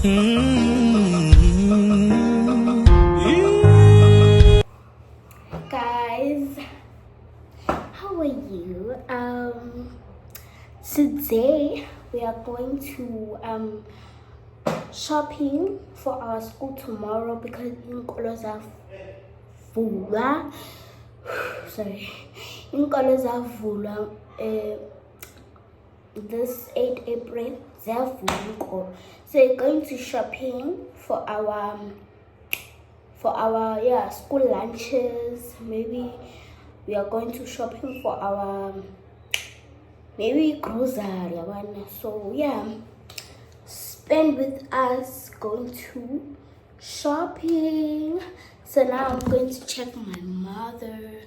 Guys, how are you? Today we are going to shopping for our school tomorrow because inkolo zavulwa. Sorry, inkolo zavulwa this 8 April zavulwa. So we're going to shopping for our school lunches. Maybe we are going to shopping for our maybe grocery. So yeah, spend with us going to shopping. So now I'm going to check my mother.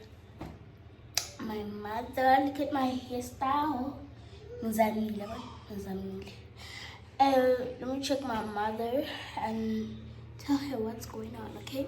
Look at my hairstyle. Let me check my mother and tell her what's going on, okay?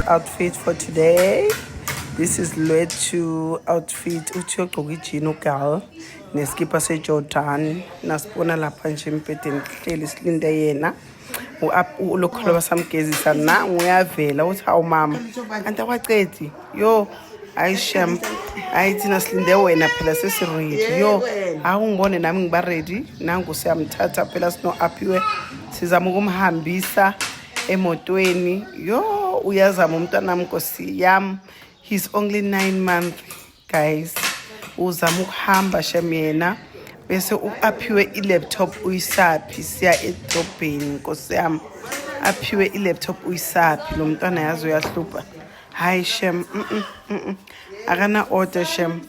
outfit for today. This is Lwethu outfit. Uthi ugqoke ijini ugal neskipa seJordan. Nasibona lapha nje empedeni kuhleli silinde yena. Ulokholo basamgezisa na nguyavela uthi hawu mama kanti awaqedi yo ayishem ayithi silinde wena phela sesiready yo awungibone nami ngiba ready nangu siyamthatha phela sino aphiwe sizama ukumhambisa emotweni yo uyazama umntwana Nkosi yami. He's only 9 months guys. Uzama ukuhamba shem yena bese aphiwe i-laptop uyisaphi siya edrobheni Nkosi yami. Aphiwe i-laptop uyisaphi lo mntwana yazi uyahlupha. Hayi shem akana order shem.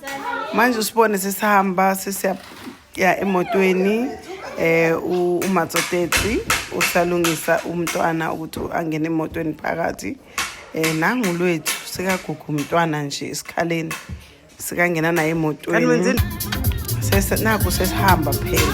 Manje usibone sesihamba sesiya emotweni uMatsotetsi usalungisa umntwana ukuthi angene emotweni phakathi. Nangu Lwethu sekaguga umntwana nje esikhaleni sikangena naye emotweni naku sesihamba phela.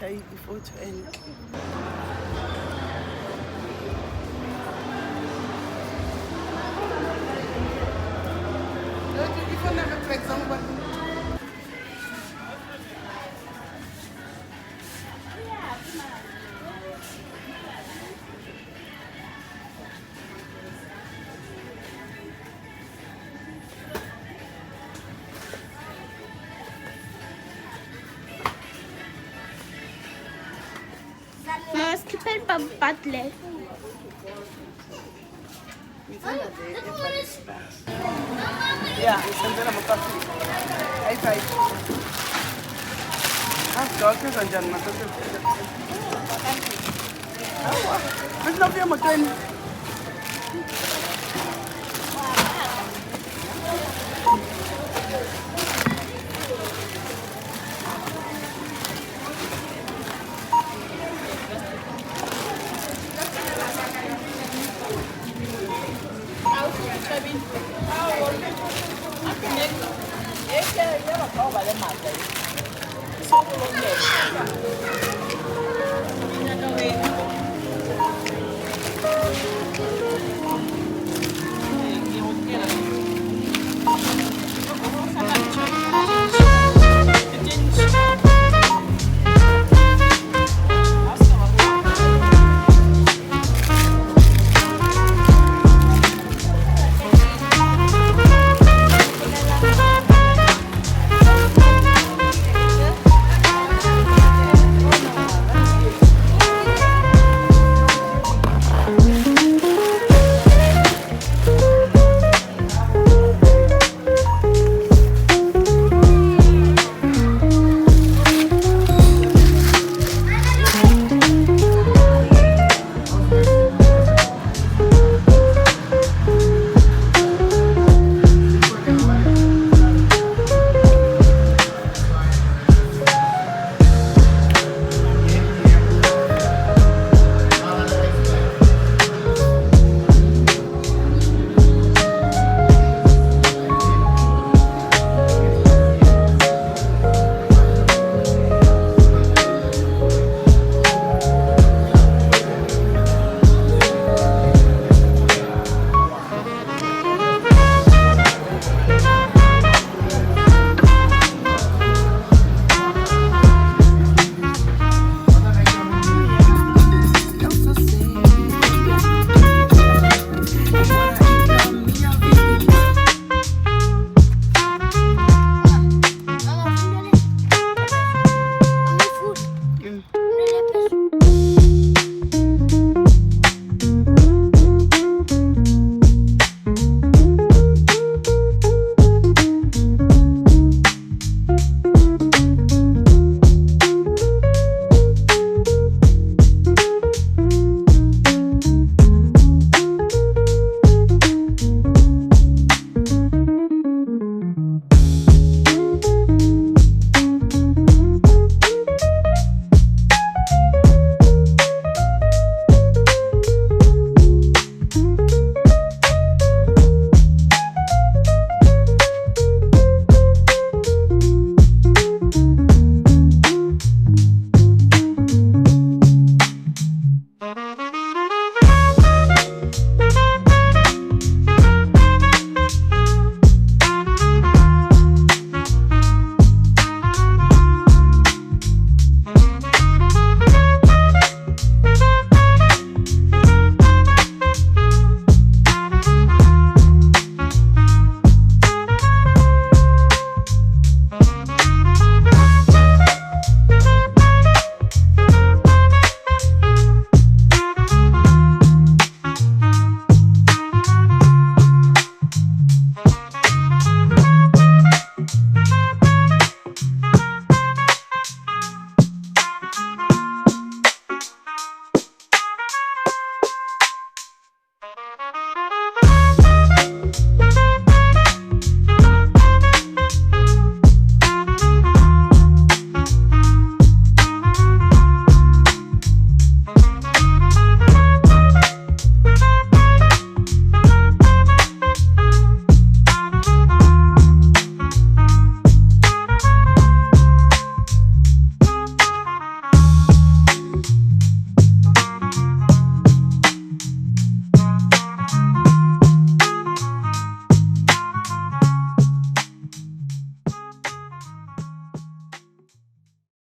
Ifoto enhle. Mas skipper butler. Yeah, sendela makafi. High five. Doctors and John Matthew. Let's not be a motweni.